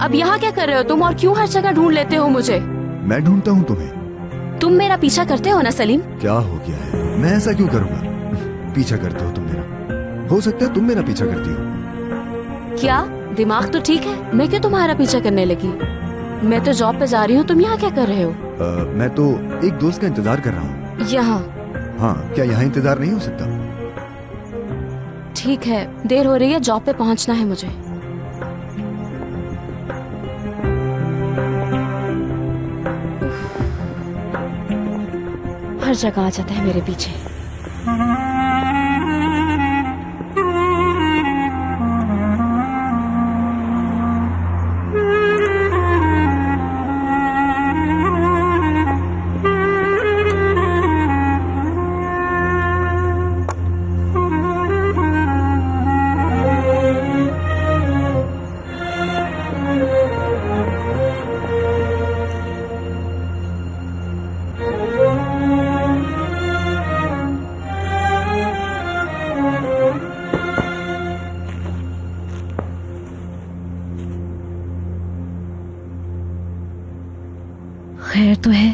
अब यहाँ क्या कर रहे हो तुम, और क्यों हर जगह ढूंढ लेते हो मुझे? मैं ढूंढता हूँ तुम्हें। तुम मेरा पीछा करते हो ना सलीम? क्या हो गया है? मैं ऐसा क्यों करूँगा? पीछा करते हो तुम मेरा? हो सकता है तुम मेरा पीछा करती हो। क्या दिमाग तो ठीक है? मैं क्यों तुम्हारा पीछा करने लगी? मैं तो जॉब पे जा रही हूँ, तुम यहाँ क्या कर रहे हो? मैं तो एक दोस्त का इंतजार कर रहा हूँ। यहाँ? हाँ, क्या यहाँ इंतजार नहीं हो सकता? ठीक है, देर हो रही है, जॉब पे पहुँचना है मुझे। हर जगह आ जाता है मेरे पीछे। खैर तो है,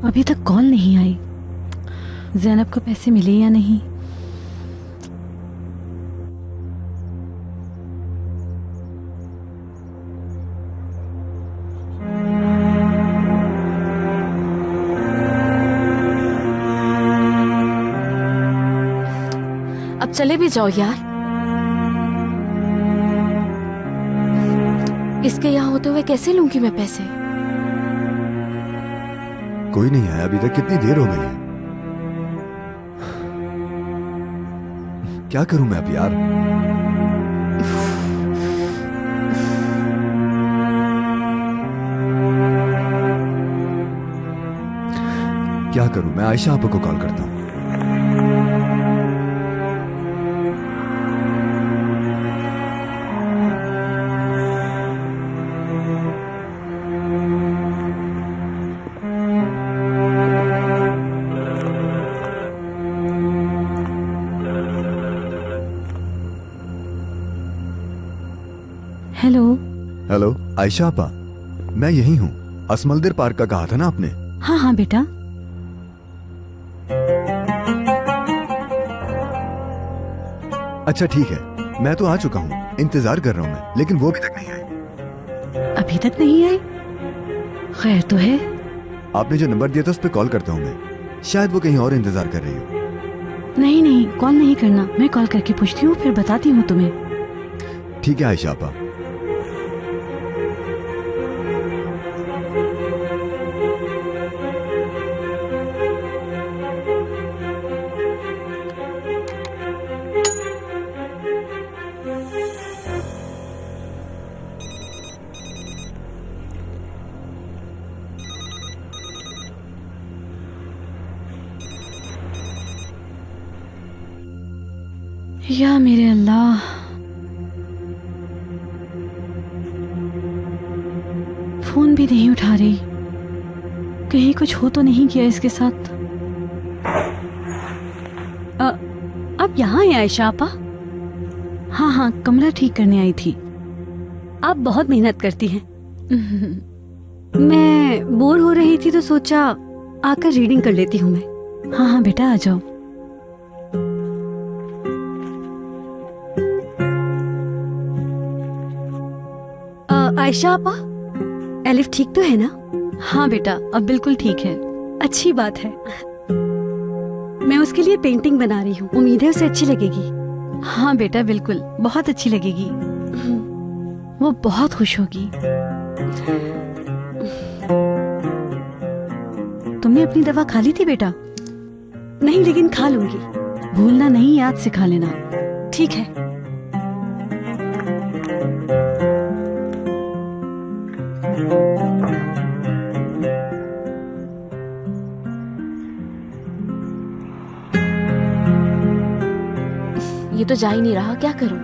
अभी तक कॉल नहीं आई। ज़ैनब को पैसे मिले या नहीं? अब चले भी जाओ यार। इसके यहाँ होते हुए कैसे लूंगी मैं पैसे? कोई नहीं आया अभी तक, कितनी देर हो गई है। क्या करूं मैं अब यार? क्या करूं मैं? आयशा आपको कॉल करता हूं। हेलो। हेलो आयशा आपा, मैं यही हूँ। असमलदर पार्क का कहा था ना आपने? हाँ हाँ बेटा। अच्छा ठीक है, मैं तो आ चुका हूँ, इंतजार कर रहा हूँ मैं, लेकिन वो अभी तक नहीं आई। अभी तक नहीं आई? खैर तो है। आपने जो नंबर दिया था उस पर कॉल करता हूँ मैं, शायद वो कहीं और इंतजार कर रही हो। नहीं नहीं, कॉल नहीं करना, मैं कॉल करके पूछती हूँ फिर बताती हूँ तुम्हें। ठीक है आयशा आपा। या मेरे अल्लाह, फोन भी नहीं उठा रही। कहीं कुछ हो तो नहीं किया इसके साथ? अब यहाँ है आयशा आपा? हाँ हाँ, कमरा ठीक करने आई थी। आप बहुत मेहनत करती हैं। मैं बोर हो रही थी तो सोचा आकर रीडिंग कर लेती हूँ मैं। हाँ हाँ बेटा, आ जाओ। आयशा आपा, एलिफ ठीक तो है ना? हाँ बेटा, अब बिल्कुल ठीक है। अच्छी बात है। मैं उसके लिए पेंटिंग बना रही हूँ, उम्मीद है उसे अच्छी लगेगी। हाँ बेटा, बिल्कुल बहुत अच्छी लगेगी। वो बहुत खुश होगी। तुमने अपनी दवा खा ली थी बेटा? नहीं, लेकिन खा लूंगी। भूलना नहीं, याद से खा लेना। ठीक है। ये तो जा ही नहीं रहा, क्या करूं?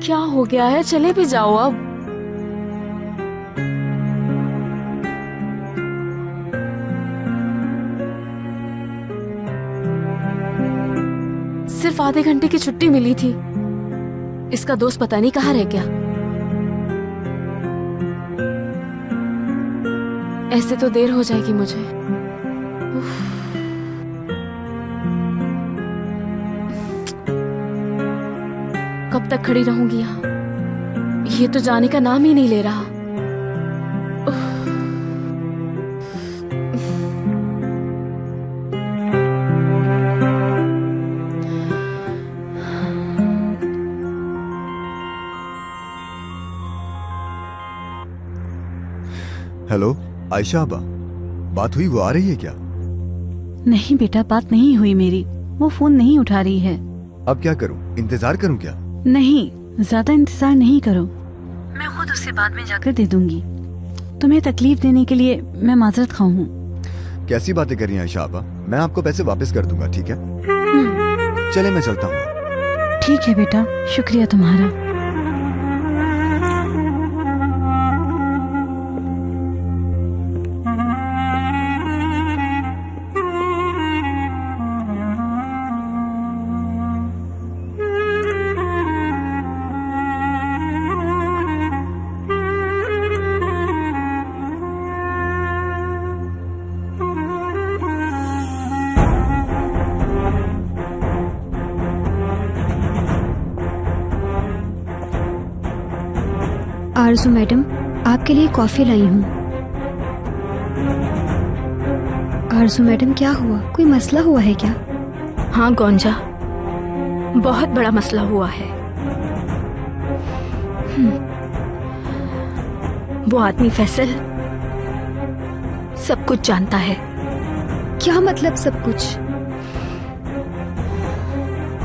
क्या हो गया है? चले भी जाओ अब। सिर्फ आधे घंटे की छुट्टी मिली थी। इसका दोस्त पता नहीं कहाँ रह गया। ऐसे तो देर हो जाएगी मुझे। उफ। कब तक खड़ी रहूंगी यहाँ? ये तो जाने का नाम ही नहीं ले रहा। हेलो आयशा आबा, बात हुई? वो आ रही है क्या? नहीं बेटा, बात नहीं हुई मेरी। वो फोन नहीं उठा रही है। अब क्या करूं? इंतजार करूं क्या? नहीं, ज्यादा इंतजार नहीं करो। मैं खुद उससे बाद में जाकर दे दूंगी। तुम्हें तकलीफ देने के लिए मैं माजरत खाऊं हूँ। कैसी बातें कर रही हैं आयशा आबा? मैं आपको पैसे वापस कर दूंगा, ठीक है? चले मैं चलता हूँ। ठीक है बेटा, शुक्रिया तुम्हारा। आरजू मैडम, आपके लिए कॉफी लाई हूँ। आरजू मैडम, क्या हुआ? कोई मसला हुआ है क्या? हाँ गोंजा, बहुत बड़ा मसला हुआ है। वो आदमी फैसल सब कुछ जानता है। क्या मतलब सब कुछ?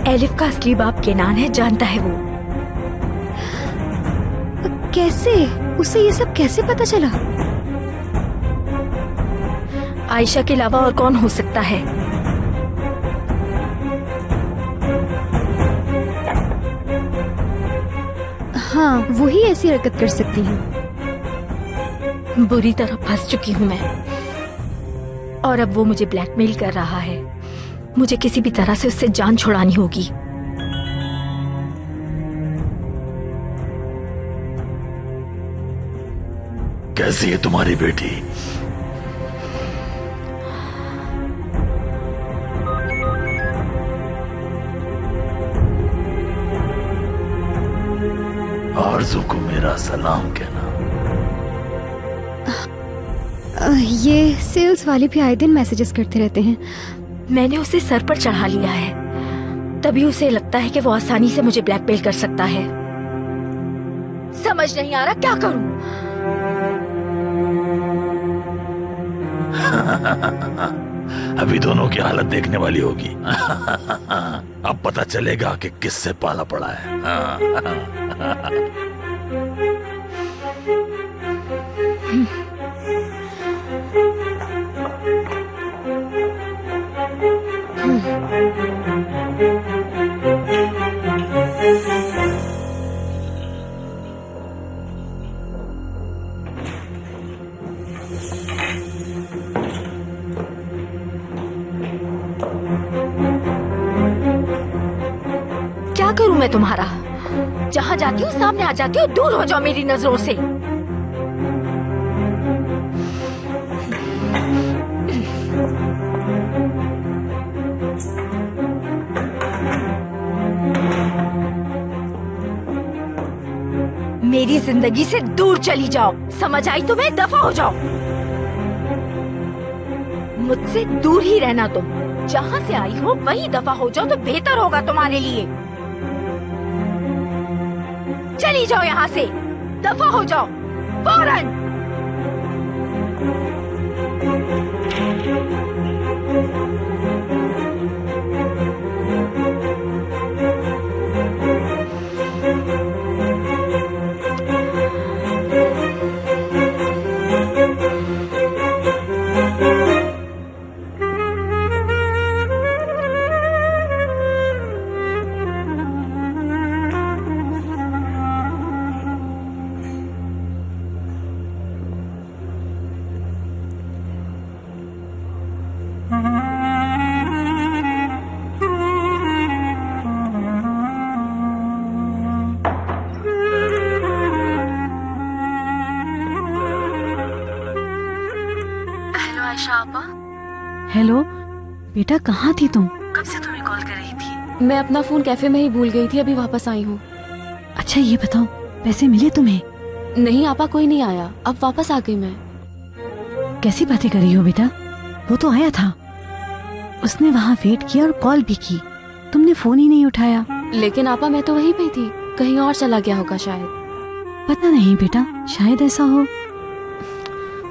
एलिफ का असली बाप केनान है, जानता है वो। कैसे? उसे ये सब कैसे पता चला? आयशा के अलावा और कौन हो सकता है? हाँ, वही ऐसी हरकत कर सकती है। बुरी तरह फंस चुकी हूँ मैं, और अब वो मुझे ब्लैकमेल कर रहा है। मुझे किसी भी तरह से उससे जान छुड़ानी होगी। कैसी है तुम्हारी बेटी? आरज़ू को मेरा सलाम कहना। ये सेल्स वाले भी आए दिन मैसेजेस करते रहते हैं। मैंने उसे सर पर चढ़ा लिया है, तभी उसे लगता है कि वो आसानी से मुझे ब्लैकमेल कर सकता है। समझ नहीं आ रहा क्या करूं। अभी दोनों की हालत देखने वाली होगी। अब पता चलेगा कि किससे पाला पड़ा है। क्या करूं मैं तुम्हारा? जहां जाती हूँ सामने आ जाती हूँ। दूर हो जाओ मेरी नजरों से। मेरी जिंदगी से दूर चली जाओ, समझ आई तुम्हें? दफा हो जाओ, मुझसे दूर ही रहना। तुम जहां से आई हो वहीं दफा हो जाओ तो बेहतर होगा तुम्हारे लिए। चली जाओ यहाँ से, दफा हो जाओ फौरन। हेलो बेटा, कहाँ थी तुम? कब से तुम्हें कॉल कर रही थी? मैं अपना फोन कैफे में ही भूल गई थी, अभी वापस आई हूँ। अच्छा ये बताओ, पैसे मिले तुम्हें? नहीं आपा, कोई नहीं आया, अब वापस आ गई मैं। कैसी बातें कर रही हो बेटा? वो तो आया था, उसने वहाँ वेट किया और कॉल भी की, तुमने फोन ही नहीं उठाया। लेकिन आपा मैं तो वहीं पे थी, कहीं और चला गया होगा शायद। पता नहीं बेटा, शायद ऐसा हो।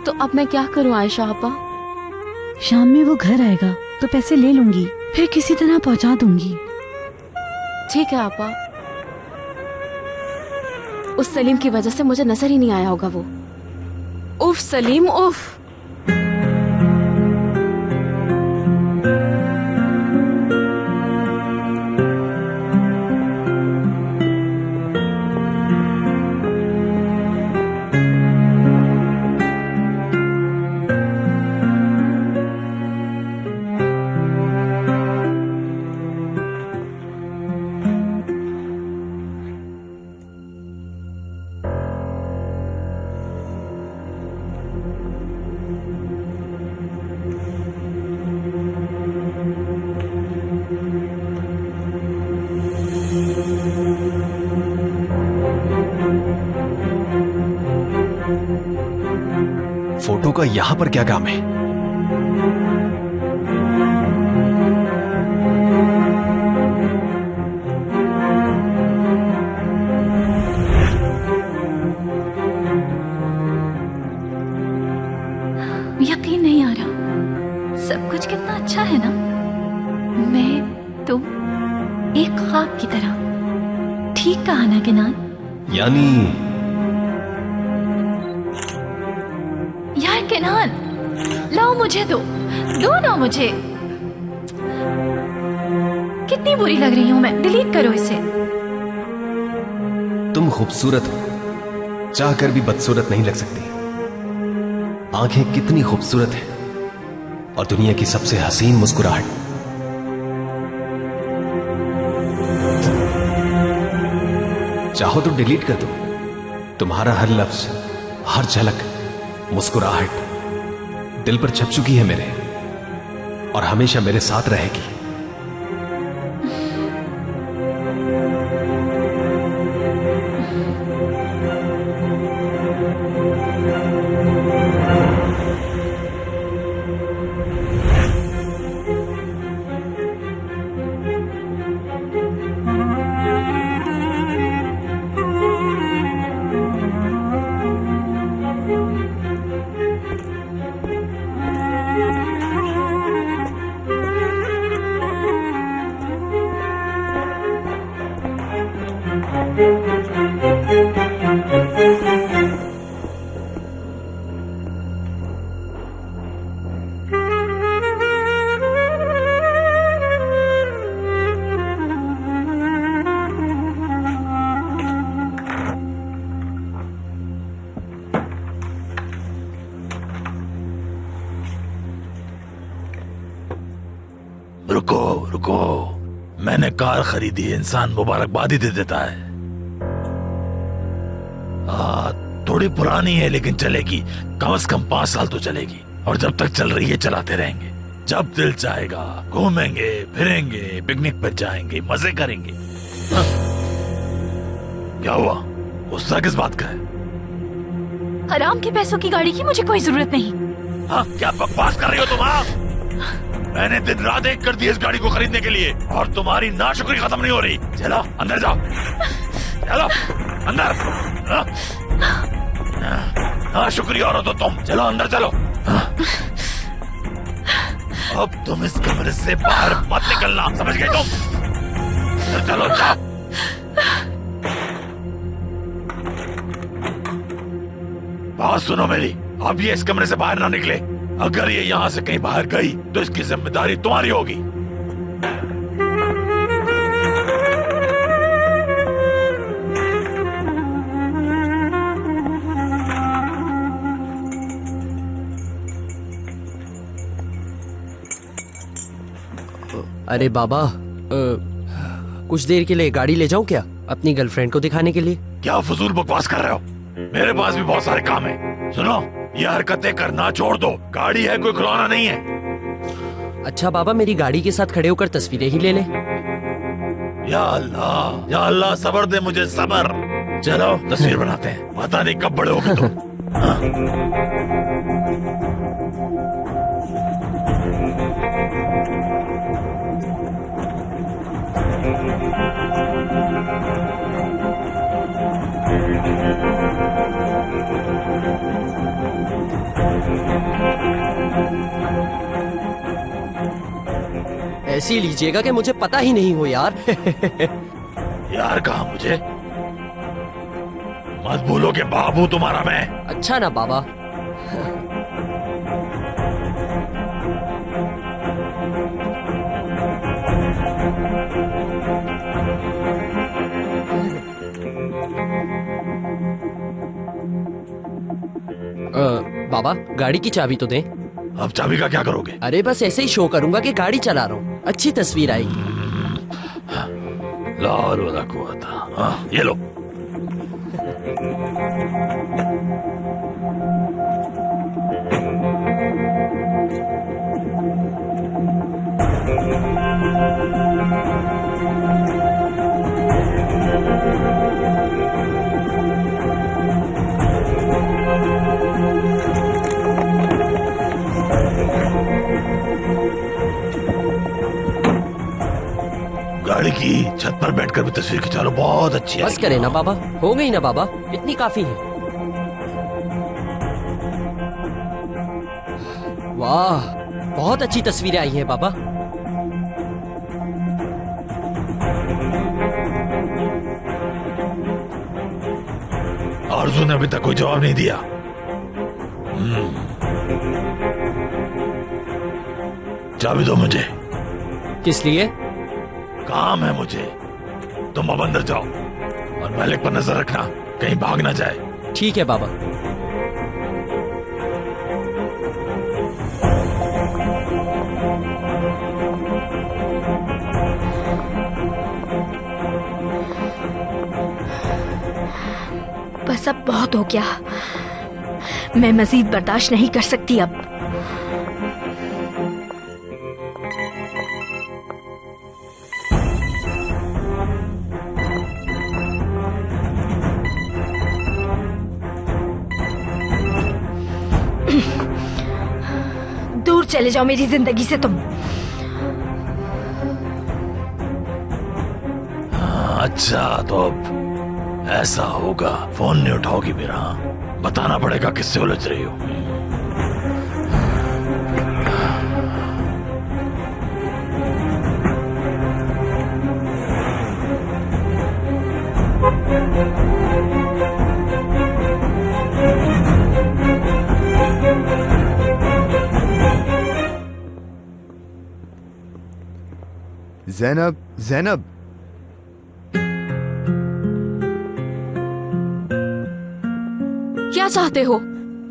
तो अब मैं क्या करूँ आयशा आपा? शाम में वो घर आएगा तो पैसे ले लूंगी, फिर किसी तरह पहुंचा दूंगी। ठीक है आपा। उस सलीम की वजह से मुझे नजर ही नहीं आया होगा वो। उफ सलीम उफ। फोटो का यहां पर क्या काम है? यकीन नहीं आ रहा, सब कुछ कितना अच्छा है ना। मैं तुम एक ख्वाब की तरह। ठीक कहा ना किनान? यानी यार किनान, लाओ मुझे दो ना मुझे। कितनी बुरी लग रही हूं मैं, डिलीट करो इसे। तुम खूबसूरत हो, चाहकर भी बदसूरत नहीं लग सकती। आंखें कितनी खूबसूरत हैं और दुनिया की सबसे हसीन मुस्कुराहट। चाहो तो डिलीट कर दो। तुम्हारा हर लफ्ज, हर झलक, मुस्कुराहट दिल पर छप चुकी है मेरे, और हमेशा मेरे साथ रहेगी। रुको रुको, मैंने कार खरीदी, इंसान मुबारकबाद ही दे देता है। थोड़ी पुरानी है लेकिन चलेगी, कम से कम 5 साल तो चलेगी, और जब तक चल रही है चलाते रहेंगे। जब दिल चाहेगा घूमेंगे फिरेंगे, पिकनिक पर जाएंगे, मजे करेंगे। क्या हुआ, गुस्सा किस बात का है? हराम के पैसों की गाड़ी की मुझे कोई जरूरत नहीं। हाँ, क्या बकवास कर रही हो तुम? मैंने दिन रात एक कर दी इस गाड़ी को खरीदने के लिए, और तुम्हारी नाशुक्री खत्म नहीं हो रही। चलो अंदर जाओ, चलो अंदर। नाशुक्री औरत हो तुम, चलो अंदर चलो। अब तुम इस कमरे से बाहर मत निकलना, समझ गए तुम? अंदर चलो, जाओ। बात सुनो मेरी, अब ये इस कमरे से बाहर ना निकले। अगर ये यहाँ से कहीं बाहर गई तो इसकी जिम्मेदारी तुम्हारी होगी। अरे बाबा, कुछ देर के लिए गाड़ी ले जाऊं क्या, अपनी गर्लफ्रेंड को दिखाने के लिए? क्या फजूल बकवास कर रहे हो? मेरे पास भी बहुत सारे काम है। सुनो, ये हरकतें करना छोड़ दो, गाड़ी है, कोई खिलौना नहीं है। अच्छा बाबा, मेरी गाड़ी के साथ खड़े होकर तस्वीरें ही ले लें। या अल्लाह सबर दे मुझे, सबर। चलो तस्वीर बनाते हैं, पता नहीं कब बड़े होगे तुम। हाँ? ऐसी लीजिएगा कि मुझे पता ही नहीं हो यार। यार कहा मुझे? मत भूलो कि बाबू तुम्हारा मैं। अच्छा ना बाबा। बाबा गाड़ी की चाबी तो दें। अब चाबी का क्या करोगे? अरे बस ऐसे ही शो करूंगा कि गाड़ी चला रहा हूँ, अच्छी तस्वीर आएगी। ला हौला वला कुव्वता। हाँ, ये लो। गाड़ी की छत पर बैठकर भी तस्वीर खिंचा लो, बहुत अच्छी है। बस करें ना बाबा, हो गई ना बाबा, इतनी काफी है। वाह, बहुत अच्छी तस्वीरें आई हैं बाबा। आरज़ू ने अभी तक कोई जवाब नहीं दिया। चाबी दो मुझे। किस लिए? काम है मुझे। तुम अब अंदर जाओ और मालिक पर नजर रखना, कहीं भाग ना जाए। ठीक है बाबा। बस अब बहुत हो गया, मैं मजीद बर्दाश्त नहीं कर सकती अब। दूर चले जाओ मेरी जिंदगी से तुम। अच्छा तो अब ऐसा होगा, फोन नहीं उठाओगी मेरा? बताना पड़ेगा किससे उलझ रही हो। जैनब, जैनब, क्या चाहते हो?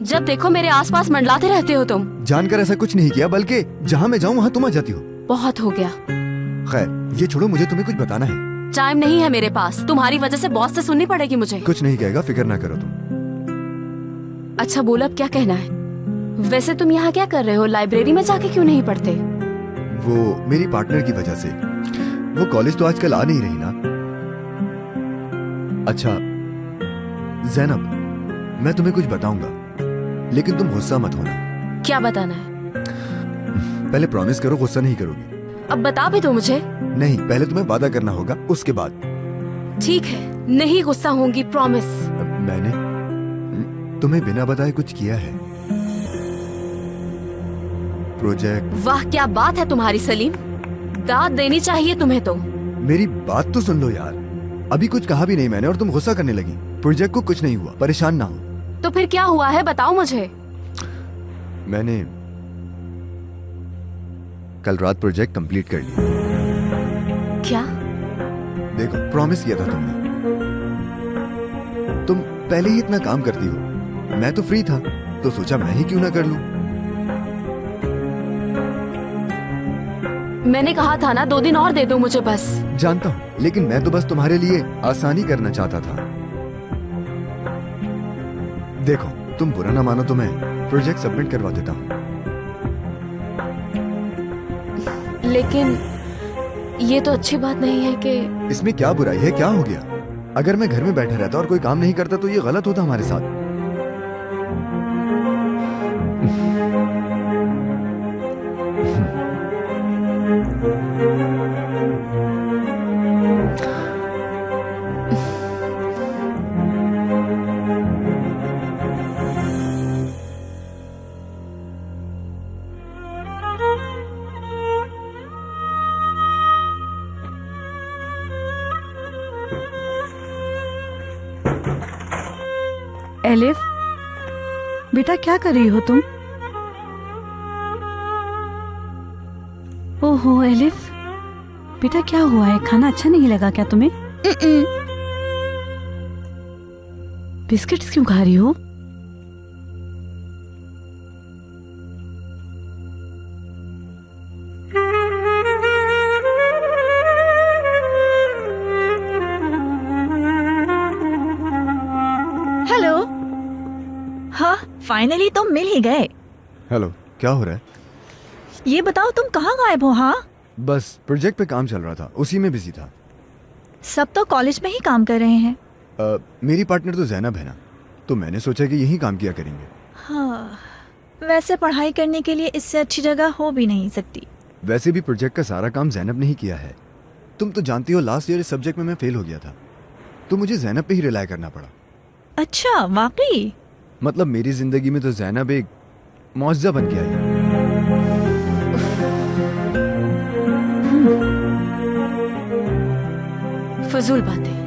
जब देखो मेरे आसपास मंडलाते रहते हो तुम। जानकर ऐसा कुछ नहीं किया, बल्कि जहाँ मैं जाऊँ वहाँ तुम आ जाती हो। बहुत हो गया। खैर ये छोड़ो, मुझे तुम्हें कुछ बताना है। टाइम नहीं है मेरे पास, तुम्हारी वजह से बॉस से सुननी पड़ेगी मुझे। कुछ नहीं कहेगा, फिक्र ना करो तुम। अच्छा बोल, अब क्या कहना है? वैसे तुम यहाँ क्या कर रहे हो? लाइब्रेरी में जाके क्यों नहीं पढ़ते? वो मेरी पार्टनर की वजह से। वो कॉलेज तो आजकल आ नहीं रही ना। अच्छा जैनब, मैं तुम्हें कुछ बताऊंगा, लेकिन तुम गुस्सा मत होना। क्या बताना है? पहले प्रॉमिस करो गुस्सा नहीं करोगी। अब बता भी दो मुझे। नहीं, पहले तुम्हें वादा करना होगा, उसके बाद। ठीक है, नहीं गुस्सा होंगी, प्रॉमिस। मैंने तुम्हें बिना बताए कुछ किया है। प्रोजेक्ट। वाह क्या बात है तुम्हारी सलीम, दाद देनी चाहिए तुम्हें तो। मेरी बात तो सुन लो यार, अभी कुछ कहा भी नहीं मैंने और तुम गुस्सा करने लगी। प्रोजेक्ट को कुछ नहीं हुआ, परेशान ना हो। तो फिर क्या हुआ है, बताओ मुझे। मैंने कल रात प्रोजेक्ट कंप्लीट कर लिया। क्या? देखो, प्रॉमिस किया था तुमने। तुम पहले ही इतना काम करती हो, मैं तो फ्री था तो सोचा मैं ही क्यों ना कर लूं। मैंने कहा था ना 2 दिन और दे दो मुझे बस। जानता हूं, लेकिन मैं तो बस तुम्हारे लिए आसानी करना चाहता था। देखो, तुम बुरा ना मानो तो मैं प्रोजेक्ट सबमिट करवा देता हूं। लेकिन ये तो अच्छी बात नहीं है कि इसमें क्या बुराई है? क्या हो गया? अगर मैं घर में बैठा रहता और कोई काम नहीं करता तो ये गलत होता हमारे साथ। एलिफ, बेटा क्या कर रही हो तुम? ओहो एलिफ, बेटा क्या हुआ है? खाना अच्छा नहीं लगा क्या तुम्हें? बिस्किट्स क्यों खा रही हो? हेलो। हाँ, फाइनली तुम मिल ही गए। हेलो, क्या हो रहा है? ये बताओ तुम कहाँ गायब हो? हाँ, बस प्रोजेक्ट पे काम चल रहा था, उसी में बिजी था। सब तो कॉलेज में ही काम कर रहे हैं। मेरी पार्टनर तो जैनब है ना, तो मैंने सोचा कि यही काम किया करेंगे। हाँ, वैसे पढ़ाई करने के लिए इससे अच्छी जगह हो भी नहीं सकती। वैसे भी प्रोजेक्ट का सारा काम जैनब ने ही किया है। तुम तो जानती हो लास्ट ईयर इस सब्जेक्ट में मैं फेल हो गया था, तो मुझे जैनब पे ही रिलाय करना पड़ा। अच्छा, वाकई? मतलब मेरी जिंदगी में तो जैनब एक मौजज़ा बन के आई। फजूल बातें।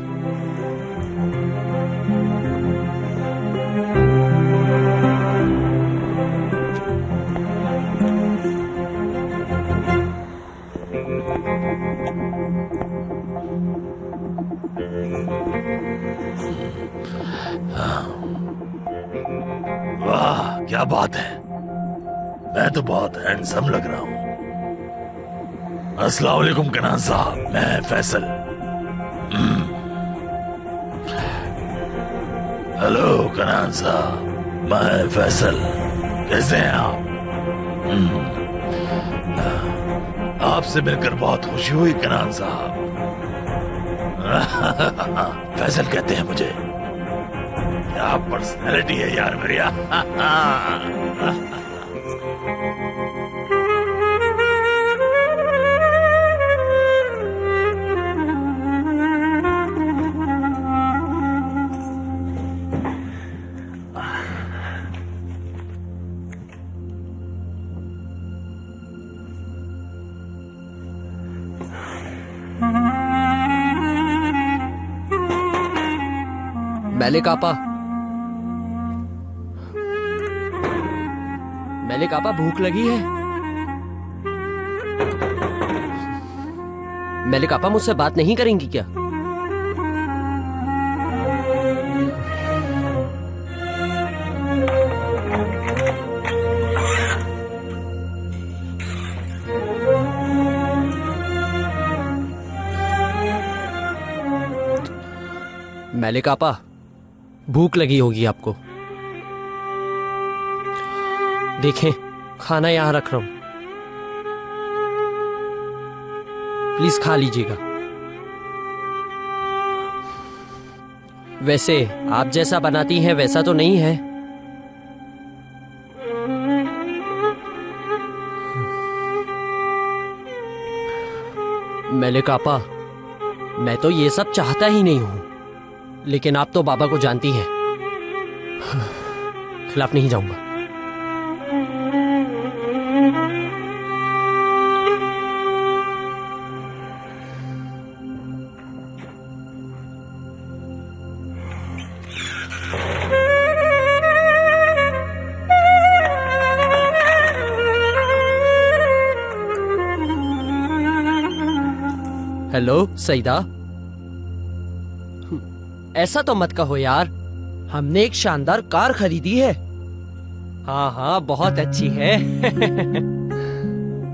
वाह, क्या बात है। मैं तो बहुत हैंडसम लग रहा हूँ। अस्सलाम वालेकुम कनान साहब, मैं फैसल। हेलो कनान साहब, मैं फैसल। कैसे हैं आप? आपसे मिलकर बहुत खुशी हुई कनान साहब। फैसल कहते हैं मुझे। क्या पर्सनैलिटी है यार मेरी। मलिक आपा, मलिक आपा भूख लगी है? मलिक आपा मुझसे बात नहीं करेंगी क्या? मलिक आपा भूख लगी होगी आपको। देखें, खाना यहां रख रहा हूं, प्लीज खा लीजिएगा। वैसे आप जैसा बनाती हैं वैसा तो नहीं है। मलिक आपा, मैं तो ये सब चाहता ही नहीं हूं, लेकिन आप तो बाबा को जानती हैं। खिलाफ नहीं जाऊंगा। हेलो सईदा, ऐसा तो मत कहो यार, हमने एक शानदार कार खरीदी है। हाँ हाँ, बहुत अच्छी है।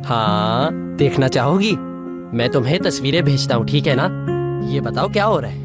हाँ, देखना चाहोगी? मैं तुम्हें तस्वीरें भेजता हूँ, ठीक है ना? ये बताओ क्या हो रहा है?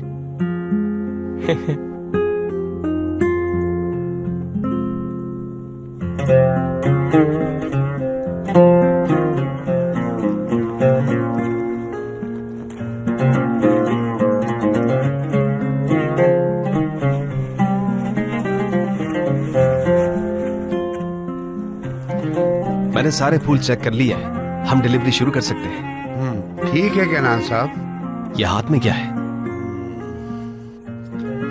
मैंने सारे फूल चेक कर लिए हैं, हम डिलीवरी शुरू कर सकते हैं। ठीक है कैनान साहब। ये हाथ में क्या है?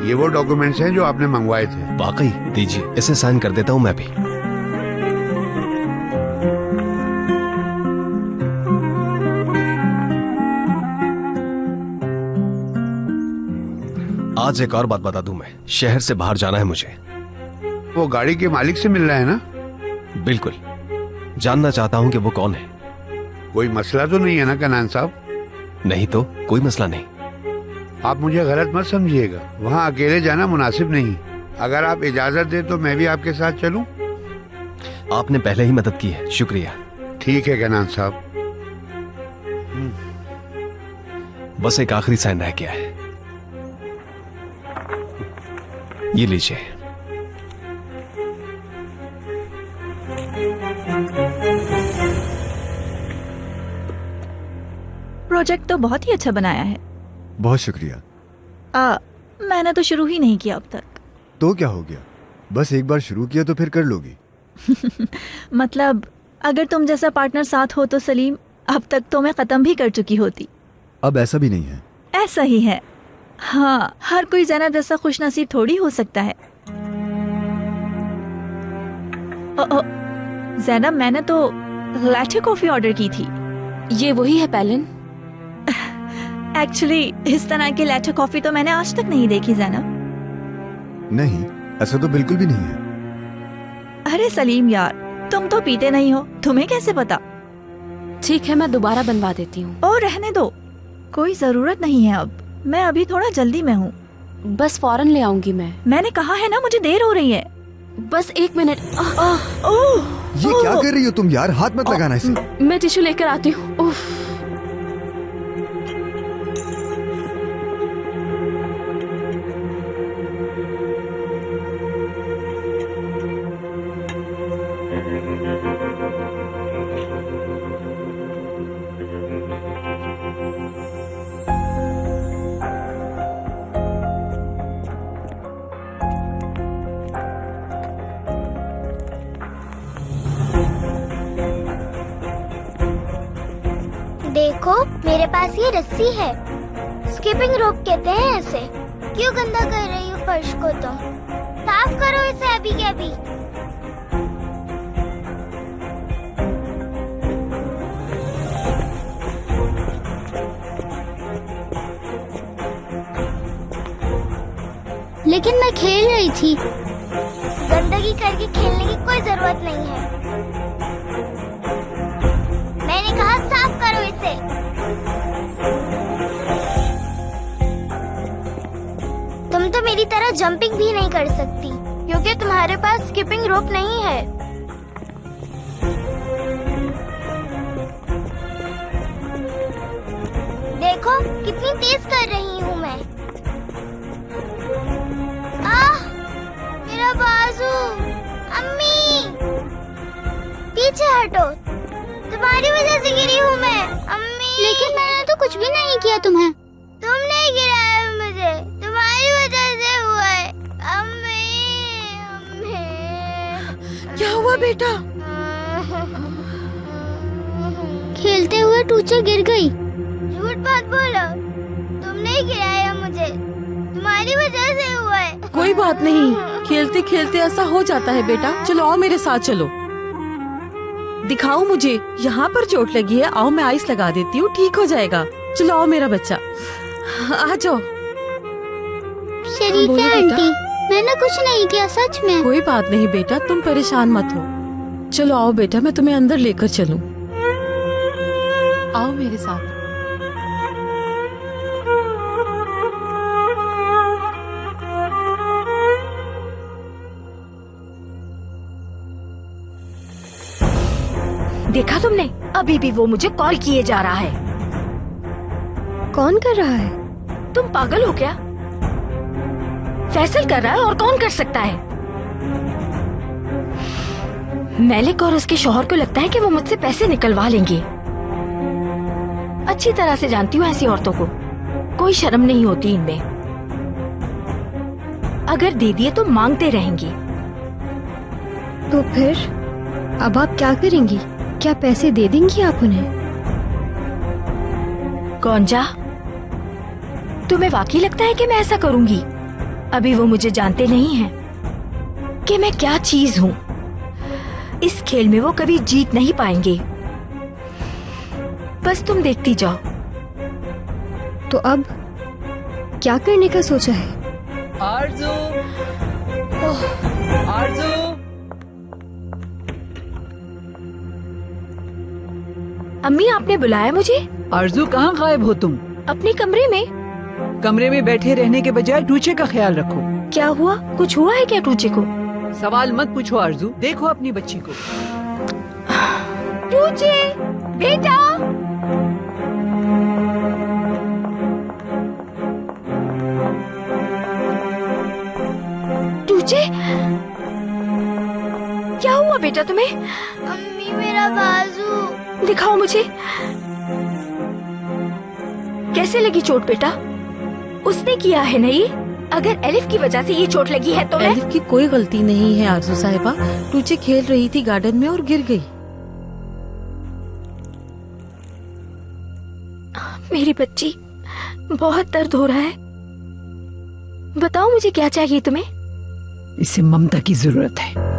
ये वो डॉक्यूमेंट्स हैं जो आपने मंगवाए थे। वाकई? दीजिए, इसे साइन कर देता हूं मैं भी। आज एक और बात बता दूं, मैं शहर से बाहर जाना है मुझे। वो गाड़ी के मालिक से मिलना है ना? बिल्कुल, जानना चाहता हूं कि वो कौन है। कोई मसला तो नहीं है ना कैनान साहब? नहीं तो कोई मसला नहीं। आप मुझे गलत मत समझिएगा, वहाँ अकेले जाना मुनासिब नहीं। अगर आप इजाजत दे तो मैं भी आपके साथ चलूं? आपने पहले ही मदद की है, शुक्रिया। ठीक है कैनान साहब। बस एक आखिरी साइन रह गया है, ये लीजिए। प्रोजेक्ट तो बहुत ही अच्छा बनाया है। बहुत शुक्रिया। मैंने तो शुरू ही नहीं किया अब तक। तो क्या हो गया, बस एक बार शुरू किया तो फिर कर लोगी। मतलब अगर तुम जैसा पार्टनर साथ हो तो सलीम, अब तक तो मैं खत्म भी कर चुकी होती। अब ऐसा भी नहीं है। ऐसा ही है। हाँ, हर कोई ज़ैनब जैसा खुशनसीब थोड़ी हो सकता है। ज़ैनब, मैंने तो लैटे कॉफी ऑर्डर की थी। ये वही है पैलिन? एक्चुअली इस तरह की लैटे कॉफी तो मैंने आज तक नहीं देखी ज़ैनब। नहीं, ऐसा तो बिल्कुल भी नहीं है। अरे सलीम यार, तुम तो पीते नहीं हो, तुम्हें कैसे पता? ठीक है, मैं दोबारा बनवा देती हूँ। ओ रहने दो, कोई जरूरत नहीं है अब। मैं अभी थोड़ा जल्दी में हूँ। बस फौरन ले आऊंगी मैं। मैंने कहा है ना, मुझे देर हो रही है। बस 1 मिनट। ये क्या कर रही हो तुम यार, हाथ मत लगाना इसे। मैं टिश्यू लेकर आती हूँ। उफ। देखो, मेरे पास ये रस्सी है, स्किपिंग रोप कहते हैं इसे। क्यों गंदा कर रही हो फर्श को? तुम साफ करो इसे अभी के अभी। लेकिन मैं खेल रही थी। गंदगी करके खेलने की कोई जरूरत नहीं है। मैंने कहा साफ करो इसे। तुम तो मेरी तरह जंपिंग भी नहीं कर सकती क्योंकि तुम्हारे पास स्किपिंग रोप नहीं है। देखो कितनी तेज कर रही हूँ मैं। मेरा बाजू। अम्मी पीछे हटो, तुम्हारी वजह से गिरी हूँ मैं। अम्मी। लेकिन मैंने तो कुछ भी नहीं किया तुम्हें। तुमने गिराया मुझे, तुम्हारी वजह से हुआ है। अम्मी, अम्मी। क्या हुआ बेटा? खेलते हुए टूचे गिर गई। झूठ मत बोलो, तुमने ही गिराया मुझे, तुम्हारी वजह से हुआ है। कोई बात नहीं, खेलते खेलते ऐसा हो जाता है बेटा। चलो आओ मेरे साथ चलो। दिखाओ मुझे, यहाँ पर चोट लगी है। आओ मैं आइस लगा देती हूँ, ठीक हो जाएगा। चलो आओ मेरा बच्चा, आ जाओ। शरीफ है आंटी, मैंने कुछ नहीं किया सच में। कोई बात नहीं बेटा, तुम परेशान मत हो। चलो आओ बेटा, मैं तुम्हें अंदर लेकर चलूं। आओ मेरे साथ। देखा तुमने, अभी भी वो मुझे कॉल किए जा रहा है। कौन कर रहा है? तुम पागल हो क्या? फैसल कर रहा है, और कौन कर सकता है? मैलिक और उसके शौहर को लगता है कि वो मुझसे पैसे निकलवा लेंगे। अच्छी तरह से जानती हूँ ऐसी औरतों को, कोई शर्म नहीं होती इनमें। अगर दे दिए तो मांगते रहेंगी। तो फिर अब आप क्या करेंगी? क्या पैसे दे देंगी आप उन्हें? गौंजा, तुम्हें वाकई लगता है कि मैं ऐसा करूंगी? अभी वो मुझे जानते नहीं हैं कि मैं क्या चीज हूँ। इस खेल में वो कभी जीत नहीं पाएंगे। बस तुम देखती जाओ। तो अब क्या करने का सोचा है? आरज़ू, आरज़ू, अम्मी आपने बुलाया मुझे? आरज़ू कहाँ गायब हो तुम? अपने कमरे में। कमरे में बैठे रहने के बजाय टूचे का ख्याल रखो। क्या हुआ? कुछ हुआ है क्या टूचे को? सवाल मत पूछो आरज़ू, देखो अपनी बच्ची को। टूचे, बेटा। टूचे, क्या हुआ बेटा तुम्हें? अम्मी मेरा बाजू। दिखाओ मुझे। कैसे लगी चोट बेटा? उसने किया है ना ये? अगर एलिफ की वजह से ये चोट लगी है तो एलिफ की कोई गलती नहीं है आरज़ू साहिबा। टूचे खेल रही थी गार्डन में और गिर गई। मेरी बच्ची, बहुत दर्द हो रहा है। बताओ मुझे क्या चाहिए तुम्हें? इसे ममता की जरूरत है।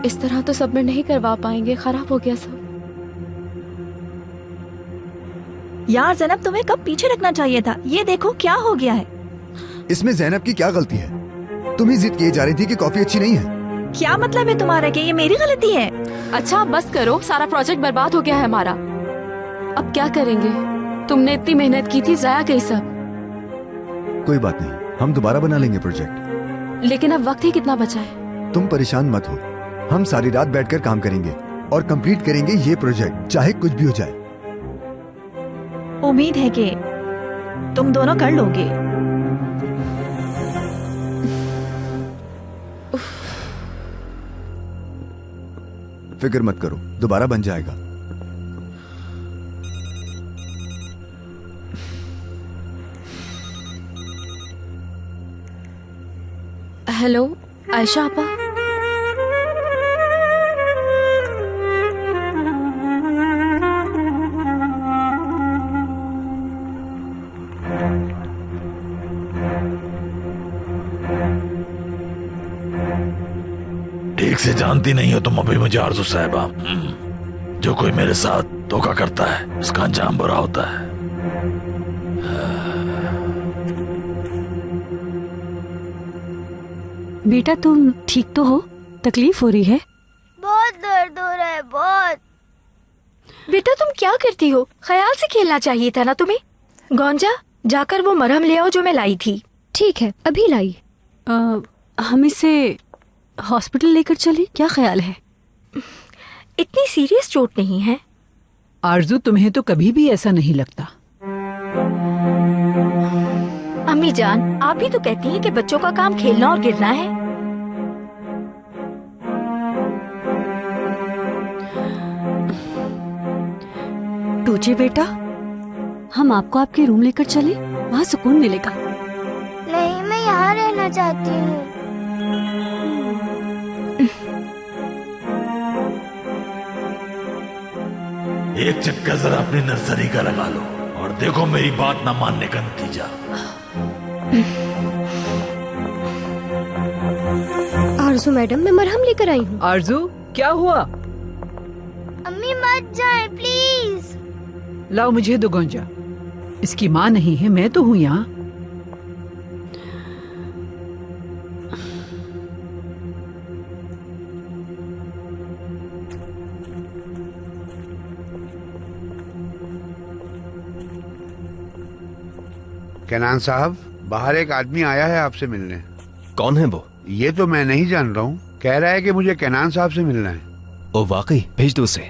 इस तरह तो सबमिट नहीं करवा पाएंगे, खराब हो गया सब। यार जैनब, तुम्हें कब पीछे रखना चाहिए था। ये देखो क्या हो गया है। इसमें जैनब की क्या गलती है? तुम ही जिद किए जा रही थी कि कॉफी अच्छी नहीं है। क्या मतलब है तुम्हारा कि ये मेरी गलती है? अच्छा बस करो, सारा प्रोजेक्ट बर्बाद हो गया है हमारा। अब क्या करेंगे? तुमने इतनी मेहनत की थी, जाया गई सब। कोई बात नहीं, हम दोबारा बना लेंगे प्रोजेक्ट। लेकिन अब वक्त ही कितना बचा है। तुम परेशान मत हो, हम सारी रात बैठकर काम करेंगे और कंप्लीट करेंगे ये प्रोजेक्ट, चाहे कुछ भी हो जाए। उम्मीद है कि तुम दोनों कर लोगे। फिक्र मत करो, दोबारा बन जाएगा। हेलो आयशा आपा। ठीक से जानती नहीं हो तुम अभी मुझे आरज़ू साहिबा। जो कोई मेरे साथ धोखा करता है उसका अंजाम बुरा होता है। बेटा तुम ठीक तो हो? तकलीफ हो रही है? बहुत दर्द हो रहा है, बहुत। बेटा तुम क्या करती हो? ख्याल से खेलना चाहिए था ना तुम्हें। गौंजा, जाकर वो मरहम ले आओ जो मैं लाई थी। ठीक है, अभी लाई। हम इसे हॉस्पिटल लेकर चले, क्या ख्याल है? इतनी सीरियस चोट नहीं है। आरज़ू, तुम्हें तो कभी भी ऐसा नहीं लगता। अम्मी जान, आप ही तो कहती हैं कि बच्चों का काम खेलना और गिरना है। टूचे बेटा, हम आपको आपके रूम लेकर चले, वहाँ सुकून मिलेगा। नहीं, मैं यहाँ रहना चाहती हूँ। एक चक्कर जरा अपनी नर्सरी का लगा लो और देखो मेरी बात ना मानने का नतीजा। आरज़ू मैडम, मैं मरहम लेकर आई हूँ। आरज़ू, क्या हुआ? अम्मी मत जाए प्लीज। लाओ मुझे दो गौंजा। इसकी माँ नहीं है, मैं तो हूँ यहाँ। कैनान साहब, बाहर एक आदमी आया है आपसे मिलने। कौन है वो? ये तो मैं नहीं जान रहा हूँ, कह रहा है कि मुझे कैनान साहब से मिलना है। ओ वाकई? भेज दो उसे।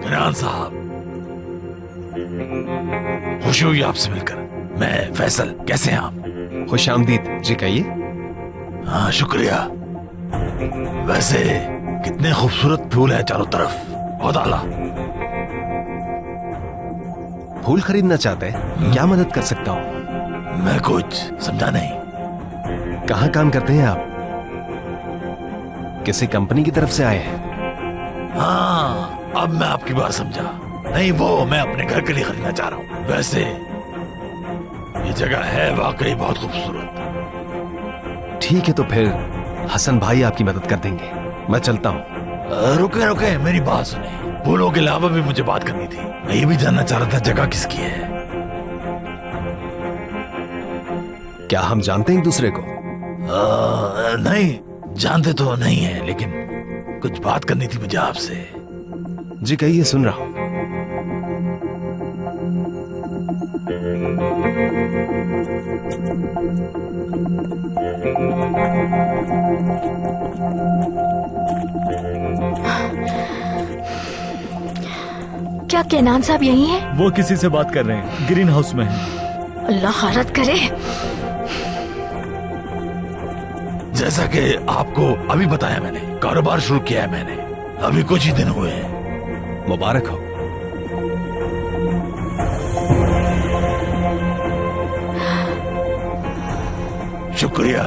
कैनान साहब, खुशी हुई आपसे मिलकर। मैं फैसल, कैसे हैं आप? खुश आमदीद जी, कहिए। हाँ शुक्रिया। वैसे कितने खूबसूरत फूल है चारों तरफ, बहुत आला। फूल खरीदना चाहते हैं? क्या मदद कर सकता हूँ? मैं कुछ समझा नहीं। कहाँ काम करते हैं आप? किसी कंपनी की तरफ से आए हैं? हाँ, अब मैं आपकी बात समझा। नहीं, वो मैं अपने घर के लिए खरीदना चाह रहा हूँ। वैसे ये जगह है वाकई बहुत खूबसूरत। ठीक है, तो फिर हसन भाई आपकी मदद कर देंगे। मैं चलता हूँ। रुके रुके, मेरी बात सुने। फूलों के अलावा भी मुझे बात करनी थी। मैं ये भी जानना चाह रहा था जगह किसकी है। क्या हम जानते हैं एक दूसरे को? नहीं, जानते तो नहीं है, लेकिन कुछ बात करनी थी मुझे आपसे। जी कहिए, सुन रहा हूँ। क्या केनान साहब यही हैं? वो किसी से बात कर रहे हैं, ग्रीन हाउस में है। अल्लाह खारत करे। जैसा कि आपको अभी बताया मैंने, कारोबार शुरू किया है मैंने, अभी कुछ ही दिन हुए हैं। मुबारक हो। शुक्रिया।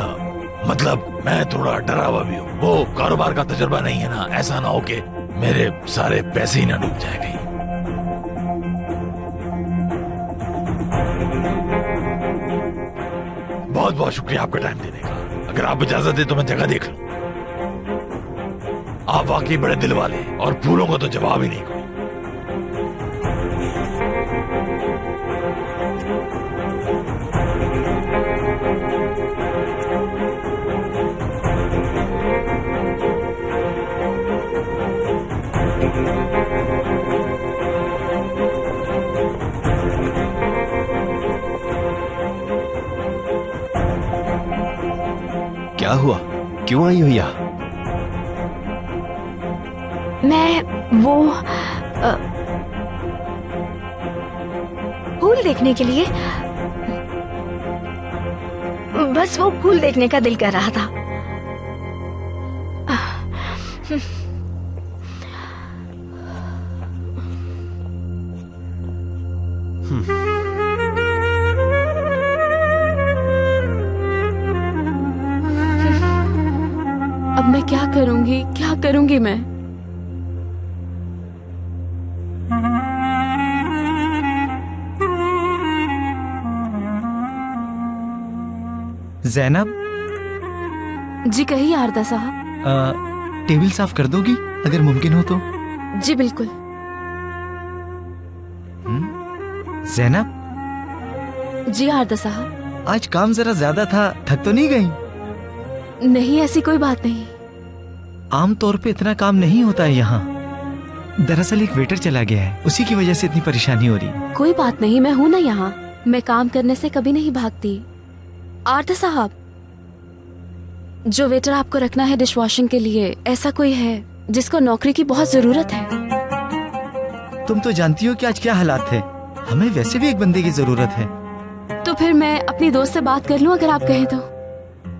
मतलब मैं थोड़ा डरा हुआ भी हूँ। वो कारोबार का तजुर्बा नहीं है ना, ऐसा ना हो कि मेरे सारे पैसे ही ना डूब जाए कहीं। बहुत बहुत शुक्रिया आपका टाइम देने का। अगर आप इजाजत दे तो मैं जगह देख लूं। आप वाकई बड़े दिल वाले, और फूलों को तो जवाब ही नहीं कोई। क्या हुआ? क्यों आई हो यहाँ? मैं वो फूल देखने के लिए, बस वो फूल देखने का दिल कर रहा था। अब मैं क्या करूंगी मैं? जैनब। जी कहिए आरदा साहब। टेबल साफ कर दोगी अगर मुमकिन हो तो? जी बिल्कुल। जैनब। जी आरदा साहब। आज काम जरा ज्यादा था, थक तो नहीं गई? नहीं, ऐसी कोई बात नहीं। आमतौर पे इतना काम नहीं होता है यहाँ। दरअसल एक वेटर चला गया है, उसी की वजह से इतनी परेशानी हो रही। कोई बात नहीं, मैं हूं ना यहाँ। मैं काम करने से कभी नहीं भागती। आरदा साहब, जो वेटर आपको रखना है डिश वॉशिंग के लिए, ऐसा कोई है जिसको नौकरी की बहुत जरूरत है? तुम तो जानती हो कि आज क्या हालात है। हमें वैसे भी एक बंदे की जरूरत है। तो फिर मैं अपनी दोस्त से बात कर लूं अगर आप कहें तो?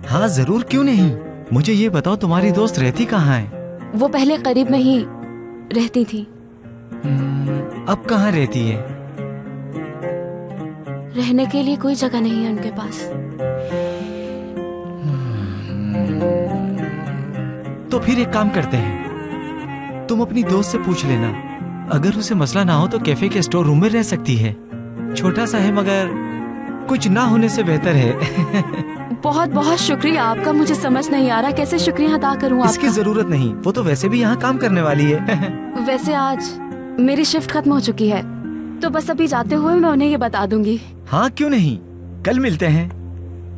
हाँ जरूर, क्यों नहीं। मुझे ये बताओ तुम्हारी दोस्त रहती कहाँ है? वो पहले करीब में ही रहती थी। अब कहाँ रहती है? रहने के लिए कोई जगह नहीं है उनके पास। तो फिर एक काम करते हैं, तुम अपनी दोस्त से पूछ लेना। अगर उसे मसला ना हो तो कैफे के स्टोर रूम में रह सकती है। छोटा सा है मगर कुछ ना होने से बेहतर है। बहुत बहुत शुक्रिया आपका। मुझे समझ नहीं आ रहा कैसे शुक्रिया अदा करूं आपका। इसकी जरूरत नहीं, वो तो वैसे भी यहाँ काम करने वाली है। वैसे आज मेरी शिफ्ट खत्म हो चुकी है, तो बस अभी जाते हुए मैं उन्हें ये बता दूंगी। हाँ क्यों नहीं, कल मिलते हैं।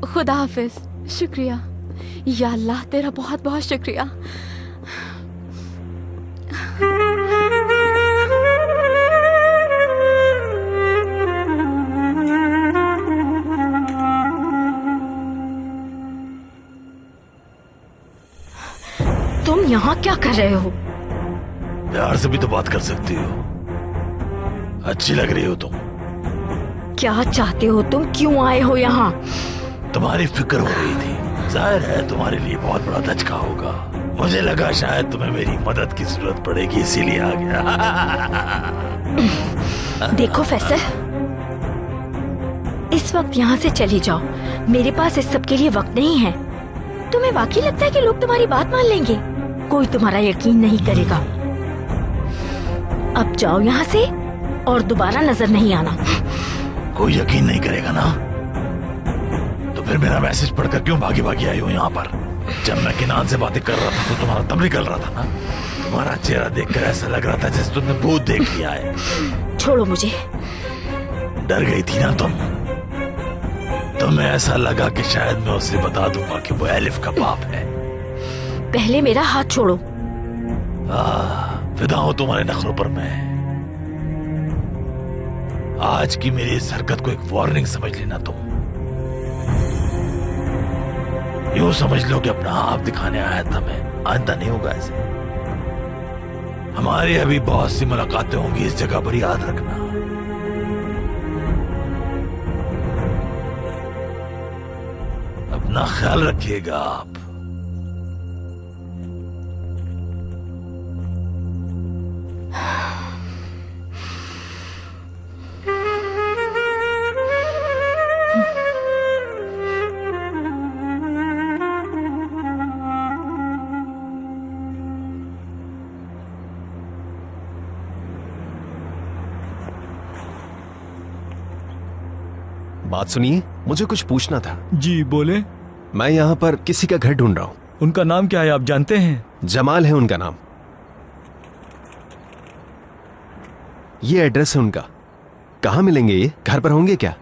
खुदा हाफिज। शुक्रिया या अल्लाह, तेरा बहुत बहुत शुक्रिया। तुम यहाँ क्या कर रहे हो? प्यार से भी तो बात कर सकती हो। अच्छी लग रही हो तुम। क्या चाहते हो तुम? क्यों आए हो यहाँ? तुम्हारी फिक्र हो रही थी। जाहिर है तुम्हारे लिए बहुत बड़ा धचका होगा। मुझे लगा शायद तुम्हें मेरी मदद की जरूरत पड़ेगी, इसीलिए आ गया। देखो फैसल, इस वक्त यहाँ से चली जाओ, मेरे पास इस सब के लिए वक्त नहीं है। तुम्हें वाकई लगता है कि लोग तुम्हारी बात मान लेंगे? कोई तुम्हारा यकीन नहीं करेगा। अब जाओ यहाँ से और दोबारा नजर नहीं आना। कोई यकीन नहीं करेगा ना? तो फिर मेरा मैसेज पढ़कर क्यों भागी भागी आई हो यहाँ पर? जब मैं किनान से बातें कर रहा था तो तुम्हारा तब निकल रहा था ना? तुम्हारा चेहरा देखकर ऐसा लग रहा था जैसे तुमने भूत देख लिया है। छोड़ो मुझे। डर गई थी ना तुम? तुम्हें ऐसा लगा कि शायद मैं उसे बता दूंगा कि वो एलिफ का बाप है। पहले मेरा हाथ छोड़ो। फिदा हूं तुम्हारे नखरों पर मैं। आज की मेरी इस हरकत को एक वार्निंग समझ लेना तुम। यूं समझ लो कि अपना आप दिखाने आया था मैं। आइंदा नहीं होगा ऐसे। हमारी अभी बहुत सी मुलाकातें होंगी इस जगह पर, याद रखना। अपना ख्याल रखिएगा आप। बात सुनिए, मुझे कुछ पूछना था। जी बोले। मैं यहाँ पर किसी का घर ढूंढ रहा हूँ। उनका नाम क्या है आप जानते हैं? जमाल है उनका नाम। ये एड्रेस है उनका। कहाँ मिलेंगे ये? घर पर होंगे क्या?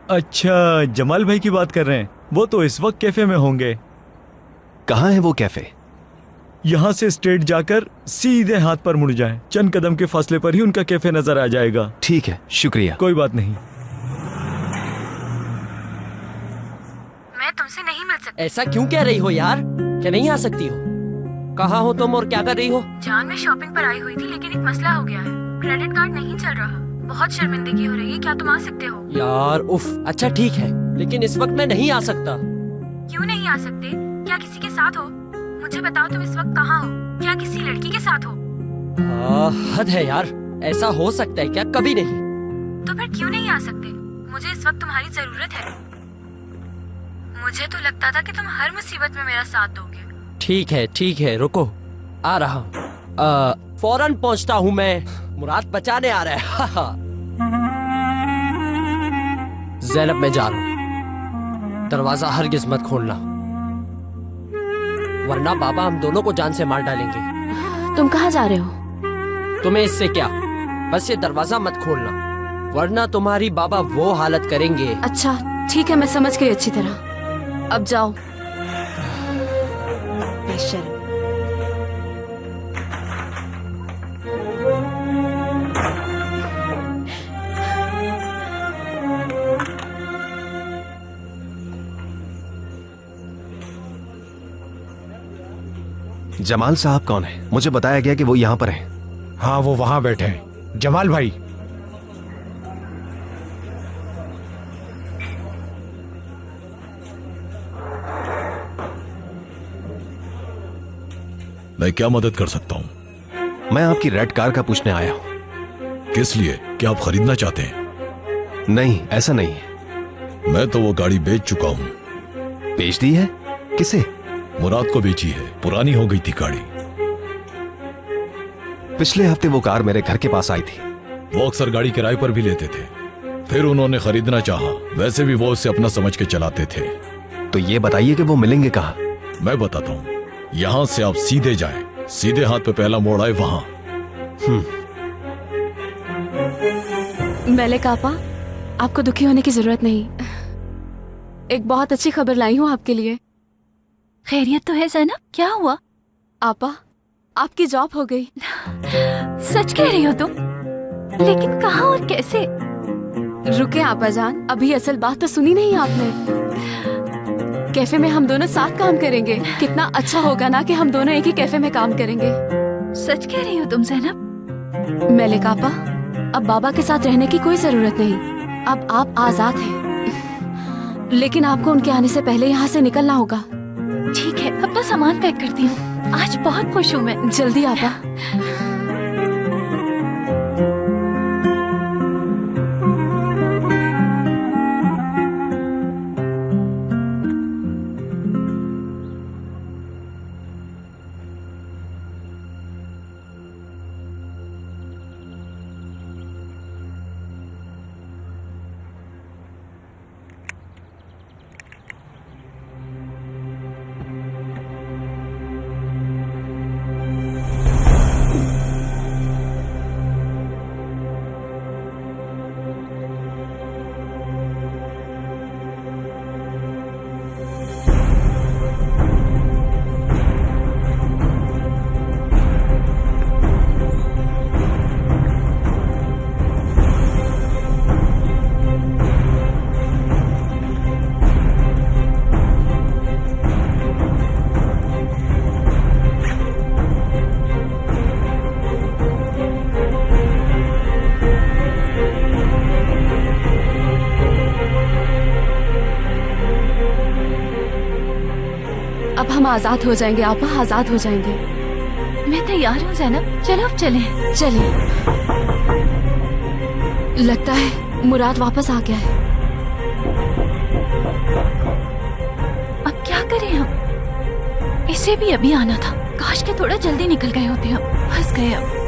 अच्छा, जमाल भाई की बात कर रहे हैं। वो तो इस वक्त कैफे में होंगे। कहाँ है वो कैफे? यहाँ से स्ट्रेट जाकर सीधे हाथ पर मुड़ जाएं। चंद कदम के फासले पर ही उनका कैफे नजर आ जाएगा। ठीक है, शुक्रिया। कोई बात नहीं। मैं तुमसे नहीं मिल सकती। ऐसा क्यों कह रही हो यार? क्या नहीं आ सकती हो? कहाँ हो तुम और क्या कर रही हो? जान, मैं शॉपिंग पर आई हुई थी, लेकिन एक मसला हो गया है। क्रेडिट कार्ड नहीं चल रहा। बहुत शर्मिंदगी हो रही है। क्या तुम आ सकते हो? यार उफ। अच्छा ठीक है, लेकिन इस वक्त मैं नहीं आ सकता। क्यों नहीं आ सकते? क्या किसी के साथ हो? मुझे बताओ, तुम इस वक्त कहाँ हो? क्या किसी लड़की के साथ हो? हद है यार, ऐसा हो सकता है क्या? कभी नहीं। तो फिर क्यों नहीं आ सकते? मुझे इस वक्त तुम्हारी जरूरत है। मुझे तो लगता था कि तुम हर मुसीबत में मेरा साथ दोगे। ठीक है, रुको, आ रहा हूँ। फौरन पहुँचता हूँ मैं। मुराद बचाने आ रहा है। ज़ैनब, मैं जा रहा हूँ। दरवाजा हरगिज मत खोलना, वरना बाबा हम दोनों को जान से मार डालेंगे। तुम कहाँ जा रहे हो? तुम्हें इससे क्या? बस ये दरवाजा मत खोलना, वरना तुम्हारी बाबा वो हालत करेंगे। अच्छा ठीक है, मैं समझ गई अच्छी तरह। अब जाओ। बेशर्म। जमाल साहब कौन है? मुझे बताया गया कि वो यहाँ पर हैं। हाँ, वो वहां बैठे हैं। जमाल भाई, मैं क्या मदद कर सकता हूँ? मैं आपकी रेड कार का पूछने आया हूँ। किस लिए? क्या आप खरीदना चाहते हैं? नहीं, ऐसा नहीं है। मैं तो वो गाड़ी बेच चुका हूँ। बेच दी है? किसे? मुराद को बेची है। पुरानी हो गई थी गाड़ी। पिछले हफ्ते वो कार मेरे घर के पास आई थी। वो अक्सर गाड़ी किराए पर भी लेते थे, फिर उन्होंने खरीदना चाहा। वैसे भी वो उसे अपना समझ के चलाते थे। तो ये बताइए कि वो मिलेंगे कहाँ? मैं बताता हूँ। यहाँ से आप सीधे जाएं, सीधे हाथ पे पहला मोड़ आए, वहां। मलिक आपा, आपको दुखी होने की जरूरत नहीं। एक बहुत अच्छी खबर लाई हूँ आपके लिए। खैरियत तो है ज़ैनब? क्या हुआ? आपा, आपकी जॉब हो गई। सच कह रही हो तुम? लेकिन कहाँ और कैसे? रुके आपा जान, अभी असल बात तो सुनी नहीं आपने। कैफे में हम दोनों साथ काम करेंगे। कितना अच्छा होगा ना कि हम दोनों एक ही कैफे में काम करेंगे। सच कह रही हो तुम ज़ैनब? मलिक आपा, अब बाबा के साथ रहने की कोई जरूरत नहीं। अब आप आजाद हैं। लेकिन आपको उनके आने से पहले यहाँ से निकलना होगा। ठीक है, अपना सामान पैक करती हूँ। आज बहुत खुश हूँ मैं। जल्दी आपा। अब हम आजाद हो जाएंगे आपा, आजाद हो जाएंगे। मैं तैयार हूँ जैनब, चलो अब चलें। चलिए। लगता है मुराद वापस आ गया है। अब क्या करें हम? इसे भी अभी आना था। काश के थोड़ा जल्दी निकल गए होते हम। फंस गए अब।